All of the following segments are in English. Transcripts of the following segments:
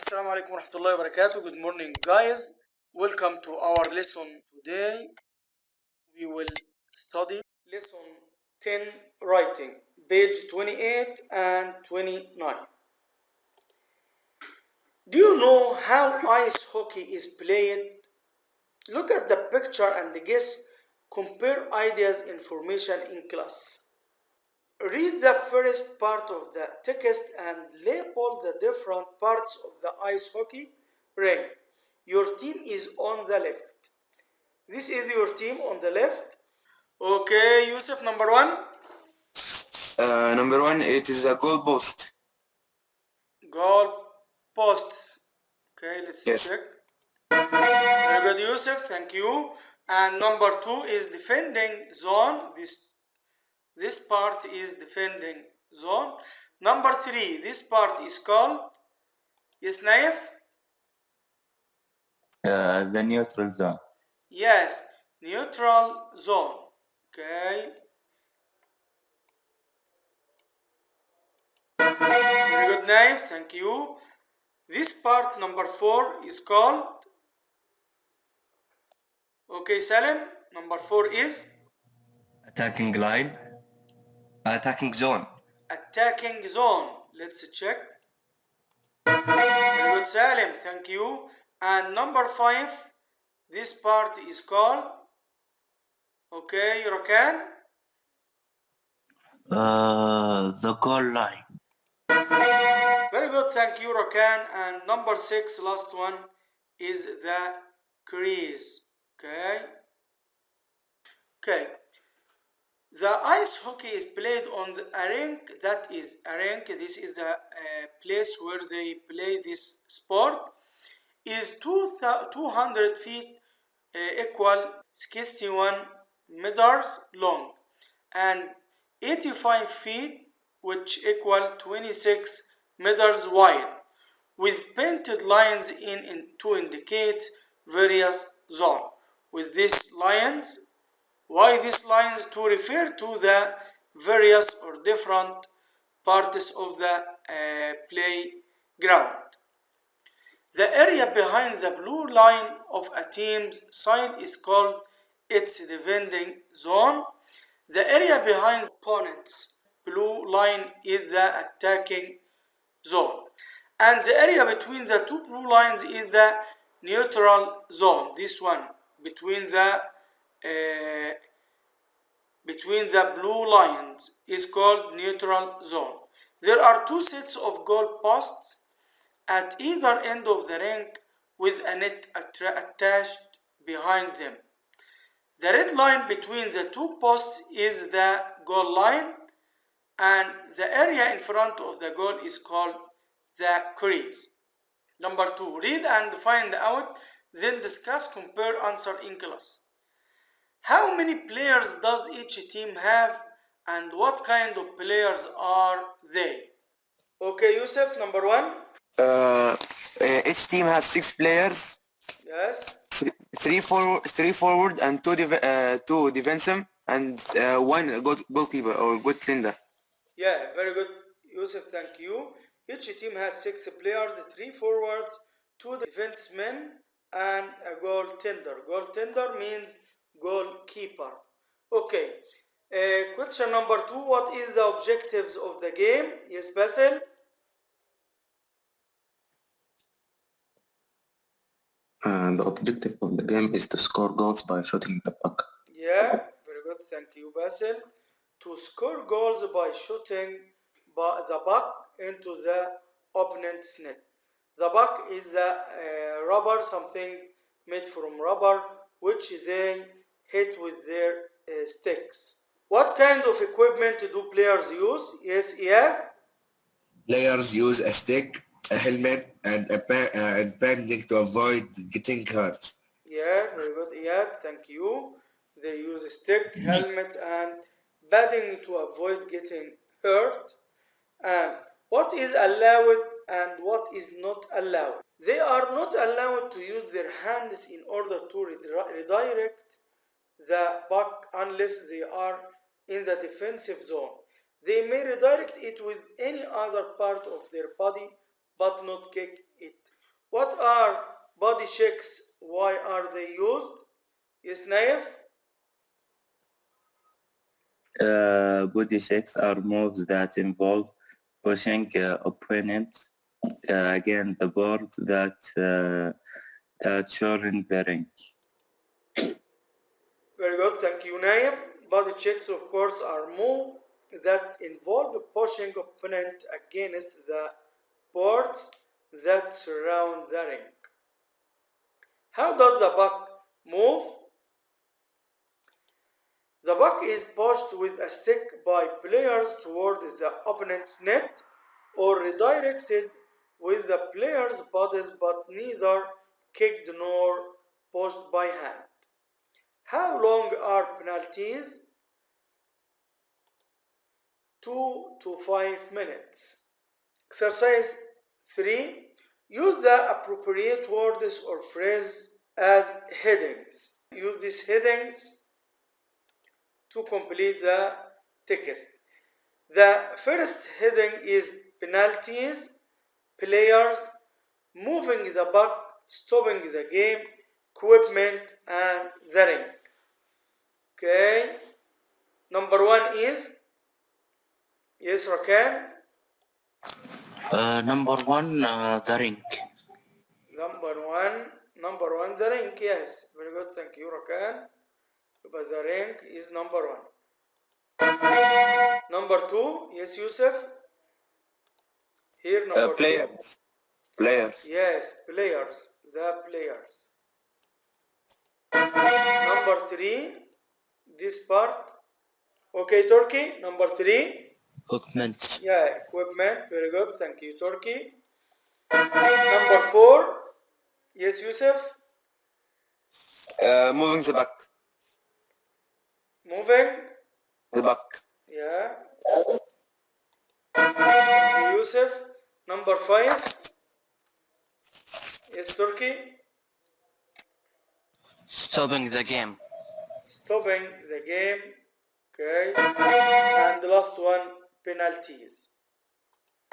السلام عليكم ورحمة الله وبركاته. Good morning guys. Welcome to our lesson today. We will study lesson 10 writing, page 28 and 29. Do you know how ice hockey is played? Look at the picture and guess, compare ideas, information in class. Read the first part of the text and label the different parts of the ice hockey ring. Your team is on the left. This is your team on the left. Okay, Yusuf, number one. Number one, it is a goal post. Goal posts. Okay, let's check. Very good, Yusuf, thank you. And number two is defending zone. This part is defending zone. Number three, this part is called, yes, Naif? The neutral zone. Yes, neutral zone. Okay. Very good, Naif, thank you. This part, number four, is called, okay, Salim, number four is? Attacking line. Attacking zone. Attacking zone. Let's check. Very good, Salim, thank you. And number five, this part is called, okay, Rakan? The goal line. Very good, thank you, Rakan. And number six, last one, is the crease. Okay. Okay. The ice hockey is played on a rink. That is a rink. This is the place where they play this sport. Is 200 feet equal 61 meters long and 85 feet, which equal 26 meters wide, with painted lines to indicate various zones. With these lines, why these lines? To refer to the various or different parts of the playground. The area behind the blue line of a team's side is called its defending zone. The area behind opponent's blue line is the attacking zone. And the area between the two blue lines is the neutral zone. This one, between the blue lines, is called neutral zone. There are two sets of goal posts at either end of the rink with a net attached behind them. The red line between the two posts is the goal line, and the area in front of the goal is called the crease. Number two, read and find out, then discuss, compare, answer in class. How many players does each team have, and what kind of players are they? Okay, Yusuf, number one. Each team has 6 players. Yes. Three forward and two defensive and one goalkeeper or goaltender. Yeah, very good, Yusuf, thank you. Each team has 6 players, 3 forwards, 2 defensemen, and a goaltender. Goaltender means goalkeeper. Okay. Question number 2. What is the objectives of the game? Yes, Basil. The objective of the game is to score goals by shooting the puck. Yeah, very good. Thank you, Basil. To score goals by shooting the puck into the opponent's net. The puck is the rubber, something made from rubber, which they hit with their sticks. What kind of equipment do players use? Yes, yeah. Players use a stick, a helmet, and a banding to avoid getting hurt. Yeah, very good. Yeah, thank you. They use a stick, helmet, and padding to avoid getting hurt. And what is allowed and what is not allowed? They are not allowed to use their hands in order to redirect the puck unless they are in the defensive zone. They may redirect it with any other part of their body but not kick it. What are body checks? Why are they used? Yes, Naif? Body checks are moves that involve pushing opponents against the board that during the ring. Very good, thank you, Naif. Body checks, of course, are moves that involve pushing opponent against the boards that surround the ring. How does the puck move? The puck is pushed with a stick by players toward the opponent's net or redirected with the players' bodies, but neither kicked nor pushed by hand. How long are penalties? 2 to 5 minutes. Exercise 3. Use the appropriate words or phrase as headings. Use these headings to complete the text. The first heading is penalties, players, moving the puck, stopping the game, equipment, and the ring. Okay. Number 1 is, yes, Rakan? Number 1, the ring. Number one, the ring, yes. Very good, thank you, Rakan. But the ring is number 1. Number 2, yes, Yusuf? Here, number 2. Players. Yes, players, the players. Number 3, this part. Okay, Turkey, number 3. Equipment. Yeah, equipment, very good, thank you, Turkey. Number 4, yes, Yusuf? Moving the back. Moving, The back. yeah. Thank you, Yusuf. Number 5, yes, Turkey? Stopping the game. Stopping the game, okay. And the last one, penalties.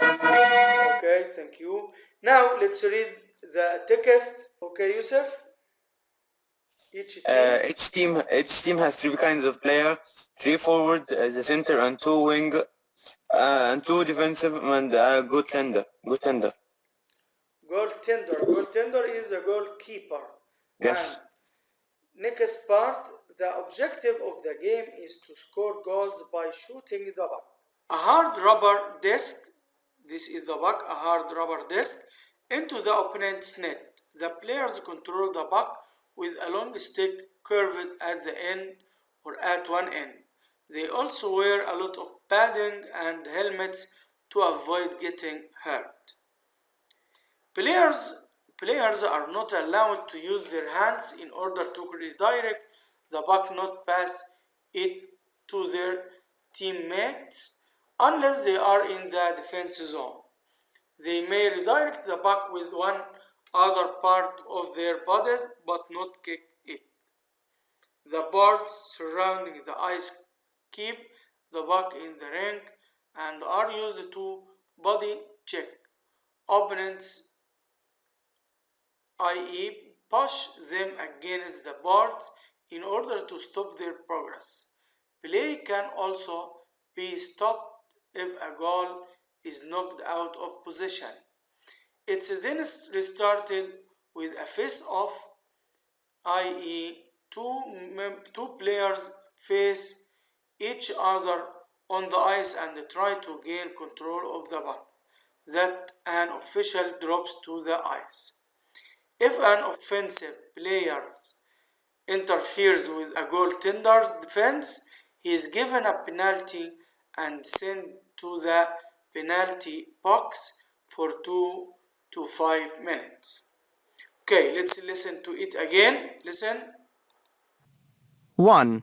Okay, thank you. Now let's read the text. Okay, Yusuf? Each team has 3 kinds of player: 3 forward, the center, and 2 wing, and 2 defensive, and goaltender. Goaltender. Goaltender is a goalkeeper. Yes. And next part, the objective of the game is to score goals by shooting the puck. A hard rubber disc, this is the puck, a hard rubber disc, into the opponent's net. The players control the puck with a long stick curved at the end or at one end. They also wear a lot of padding and helmets to avoid getting hurt. Players are not allowed to use their hands in order to redirect the puck, not pass it to their teammates unless they are in the defense zone. They may redirect the puck with one other part of their bodies but not kick it. The boards surrounding the ice keep the puck in the ring and are used to body check opponents, i.e. push them against the boards in order to stop their progress. Play can also be stopped if a goal is knocked out of position. It's then restarted with a face-off, i.e. two players face each other on the ice and try to gain control of the puck that an official drops to the ice. If an offensive player interferes with a goaltender's defense, he is given a penalty and sent to the penalty box for 2 to 5 minutes. Okay, let's listen to it again. Listen. 1.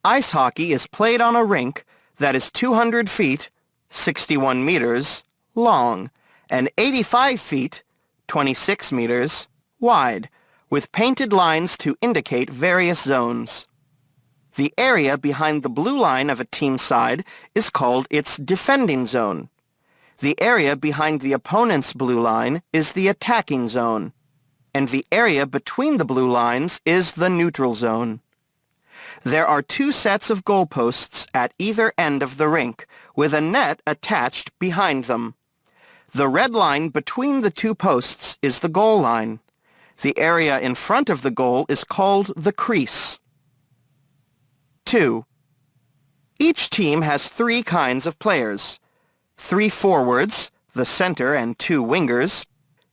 Ice hockey is played on a rink that is 200 feet, 61 meters, long, and 85 feet, 26 meters, wide, with painted lines to indicate various zones. The area behind the blue line of a team's side is called its defending zone. The area behind the opponent's blue line is the attacking zone, and the area between the blue lines is the neutral zone. There are 2 sets of goalposts at either end of the rink, with a net attached behind them. The red line between the 2 posts is the goal line. The area in front of the goal is called the crease. 2. Each team has 3 kinds of players. 3 forwards, the center and 2 wingers,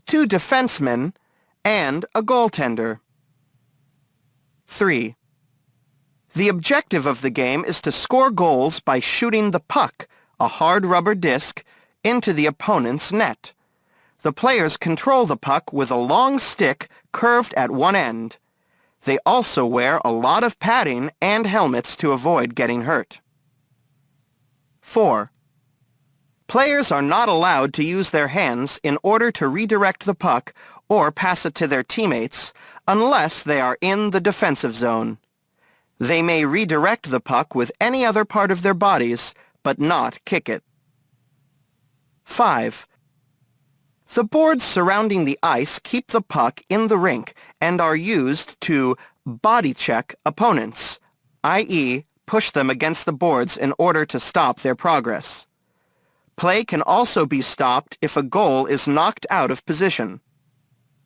2 defensemen, and a goaltender. 3. The objective of the game is to score goals by shooting the puck, a hard rubber disc, into the opponent's net. The players control the puck with a long stick curved at one end. They also wear a lot of padding and helmets to avoid getting hurt. 4. Players are not allowed to use their hands in order to redirect the puck or pass it to their teammates unless they are in the defensive zone. They may redirect the puck with any other part of their bodies, but not kick it. 5. The boards surrounding the ice keep the puck in the rink and are used to body check opponents, i.e., push them against the boards in order to stop their progress. Play can also be stopped if a goal is knocked out of position.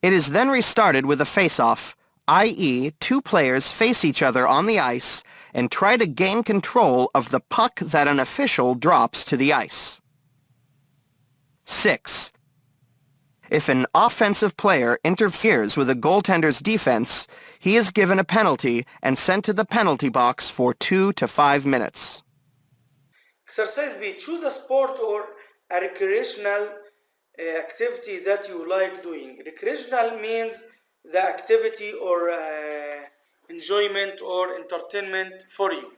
It is then restarted with a face-off, i.e., 2 players face each other on the ice and try to gain control of the puck that an official drops to the ice. 6. If an offensive player interferes with a goaltender's defense, he is given a penalty and sent to the penalty box for 2 to 5 minutes. Exercise B. Choose a sport or a recreational activity that you like doing. Recreational means the activity or enjoyment or entertainment for you.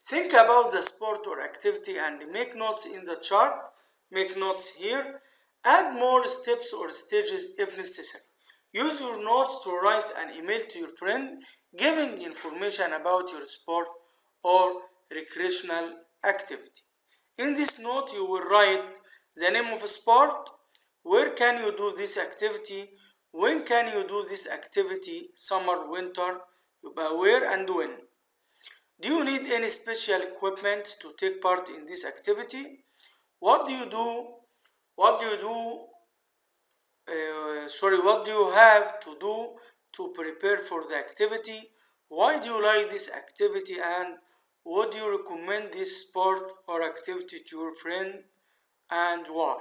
Think about the sport or activity and make notes in the chart. Make notes here. Add more steps or stages if necessary. Use your notes to write an email to your friend giving information about your sport or recreational activity. In this note you will write the name of a sport, where can you do this activity, when can you do this activity, summer, winter, where and when. Do you need any special equipment to take part in this activity? What do you have to do to prepare for the activity? Why do you like this activity, and would you recommend this sport or activity to your friend, and why?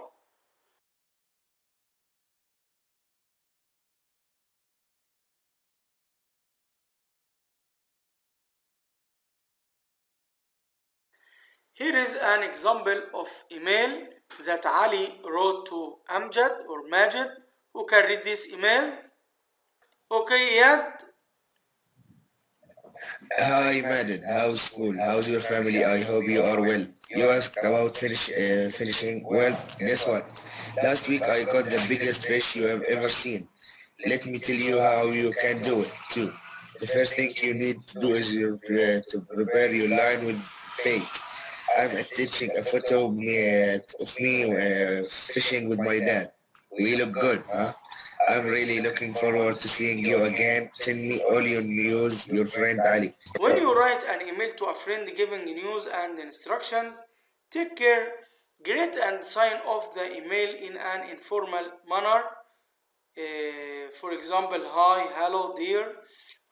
Here is an example of email that Ali wrote to Amjad or Majid. Who can read this email? Okay, Iyad. Hi, Madden. How's school? How's your family? I hope you are well. You asked about finishing. Well, guess what? Last week I caught the biggest fish you have ever seen. Let me tell you how you can do it too. The first thing you need to do is to prepare your line with bait. I'm attaching a photo of me fishing with my dad. We look good, huh? I'm really looking forward to seeing you again. Send me all your news, your friend Ali. When you write an email to a friend giving news and instructions, take care, greet and sign off the email in an informal manner. For example, hi, hello, dear.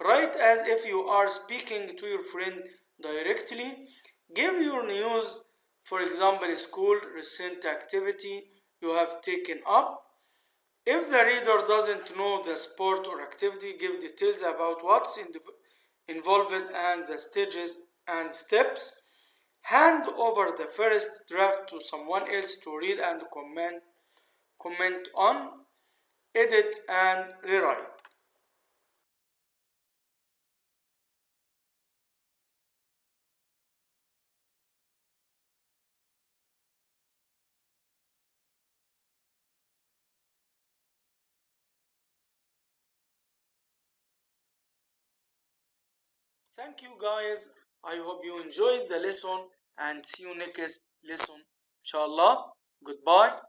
Write as if you are speaking to your friend directly. Give your news, for example, school, recent activity you have taken up. If the reader doesn't know the sport or activity, give details about what's involved and the stages and steps. Hand over the first draft to someone else to read and comment on, edit and rewrite. Thank you guys. I hope you enjoyed the lesson and see you next lesson. Inshallah. Goodbye.